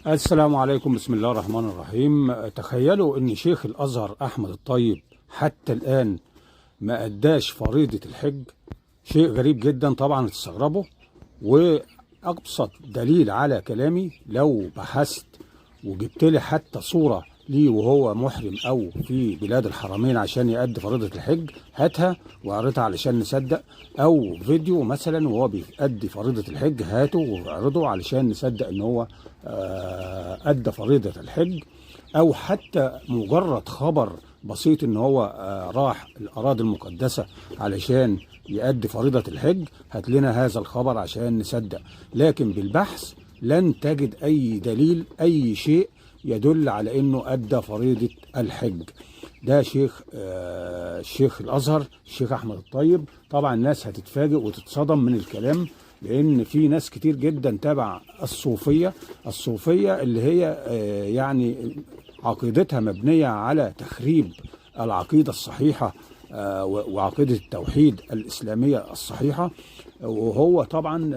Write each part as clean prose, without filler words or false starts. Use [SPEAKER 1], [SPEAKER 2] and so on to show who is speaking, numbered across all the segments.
[SPEAKER 1] السلام عليكم. بسم الله الرحمن الرحيم. تخيلوا ان شيخ الازهر احمد الطيب حتى الان ما اداش فريضة الحج. شيء غريب جدا طبعا تستغربوا. وابسط دليل على كلامي لو بحثت وجبت لي حتى صورة ليه وهو محرم او في بلاد الحرمين عشان يؤدي فريضة الحج، هاتها واعرضها علشان نصدق. او فيديو مثلا وهو بيؤدي فريضة الحج، هاته واعرضه علشان نصدق ان هو ادى فريضة الحج. او حتى مجرد خبر بسيط ان هو راح الاراضي المقدسة علشان يؤدي فريضة الحج، هات لنا هذا الخبر عشان نصدق. لكن بالبحث لن تجد اي دليل، اي شيء يدل على انه ادى فريضة الحج. ده شيخ الازهر الشيخ احمد الطيب. طبعا الناس هتتفاجئ وتتصدم من الكلام، لان في ناس كتير جدا تابع الصوفية اللي هي يعني عقيدتها مبنية على تخريب العقيدة الصحيحة وعقيدة التوحيد الإسلامية الصحيحة. وهو طبعا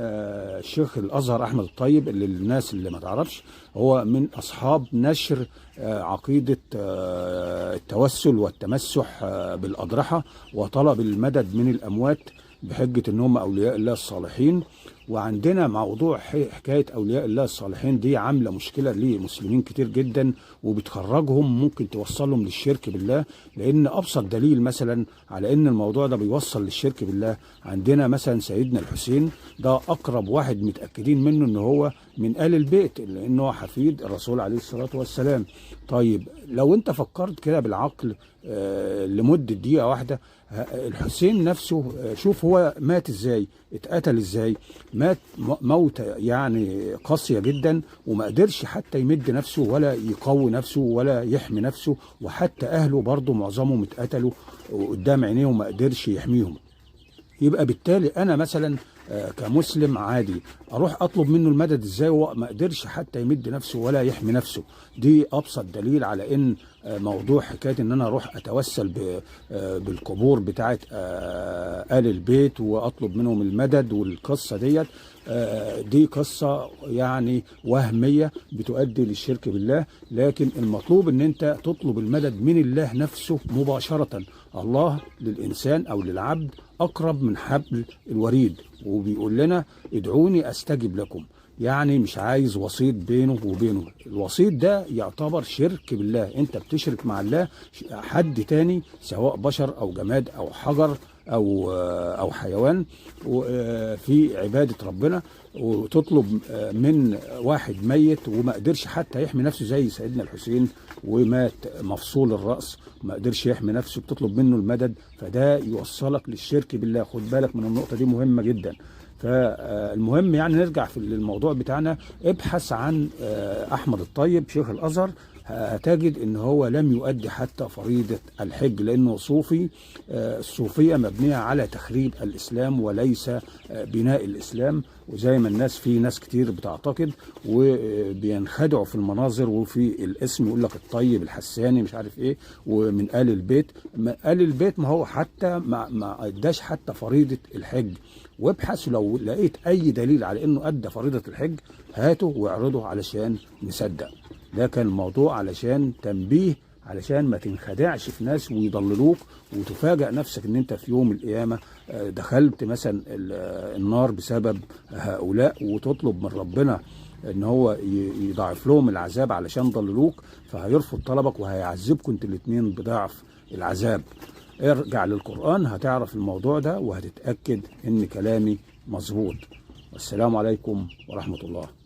[SPEAKER 1] الشيخ الأزهر أحمد الطيب، اللي الناس اللي ما تعرفش، هو من أصحاب نشر عقيدة التوسل والتمسح بالأضرحة وطلب المدد من الأموات بحجة ان هم اولياء الله الصالحين. وعندنا موضوع حكاية اولياء الله الصالحين دي عاملة مشكلة لمسلمين كتير جدا، وبتخرجهم ممكن توصلهم للشرك بالله. لان ابسط دليل مثلا على ان الموضوع ده بيوصل للشرك بالله، عندنا مثلا سيدنا الحسين، ده اقرب واحد متأكدين منه ان هو من آل البيت، لانه حفيد الرسول عليه الصلاة والسلام. طيب لو انت فكرت كده بالعقل لمدة دقيقة واحدة، الحسين نفسه شوف هو مات ازاي، اتقتل ازاي، مات موت يعني قاسية جدا، وما قدرش حتى يمد نفسه ولا يقوي نفسه ولا يحمي نفسه. وحتى اهله برضه معظمهم اتقتلوا قدام عينيه وما قدرش يحميهم. يبقى بالتالي انا مثلا كمسلم عادي اروح اطلب منه المدد ازاي وهو ما قدرش حتى يمد نفسه ولا يحمي نفسه؟ دي ابسط دليل على ان موضوع حكايه ان انا اروح اتوسل بالقبور بتاعه آل البيت واطلب منهم المدد، والقصه ديت دي قصه يعني وهميه بتؤدي للشرك بالله. لكن المطلوب ان انت تطلب المدد من الله نفسه مباشره. الله للانسان او للعبد اقرب من حبل الوريد، وبيقول لنا ادعوني استجب لكم. يعني مش عايز وسيط بينه وبينه. الوسيط ده يعتبر شرك بالله، انت بتشرك مع الله حد تاني، سواء بشر او جماد او حجر او حيوان في عبادة ربنا. وتطلب من واحد ميت وما قدرش حتى يحمي نفسه زي سيدنا الحسين ومات مفصول الرأس وما قدرش يحمي نفسه، بتطلب منه المدد، فده يوصلك للشرك بالله. خد بالك من النقطة دي، مهمة جدا. فالمهم يعني نرجع في الموضوع بتاعنا. ابحث عن احمد الطيب شيخ الازهر، هتجد ان هو لم يؤدي حتى فريضة الحج، لانه صوفي. الصوفية مبنية على تخريب الاسلام وليس بناء الاسلام. وزي ما في ناس كتير بتعتقد وبينخدعوا في المناظر وفي الاسم، يقول لك الطيب الحساني مش عارف ايه ومن آل البيت. آل البيت ما هو حتى ما اداش حتى فريضة الحج. وابحث لو لقيت اي دليل على انه ادى فريضة الحج، هاته واعرضه علشان نصدق. ده كان الموضوع علشان تنبيه، علشان ما تنخدعش في ناس ويضللوك وتفاجأ نفسك ان انت في يوم القيامة دخلت مثلا النار بسبب هؤلاء، وتطلب من ربنا ان هو يضاعف لهم العذاب علشان ضللوك، فهيرفض طلبك وهيعذبكم انتوا الاتنين بضعف العذاب. ارجع للقرآن هتعرف الموضوع ده وهتتأكد ان كلامي مظبوط. والسلام عليكم ورحمة الله.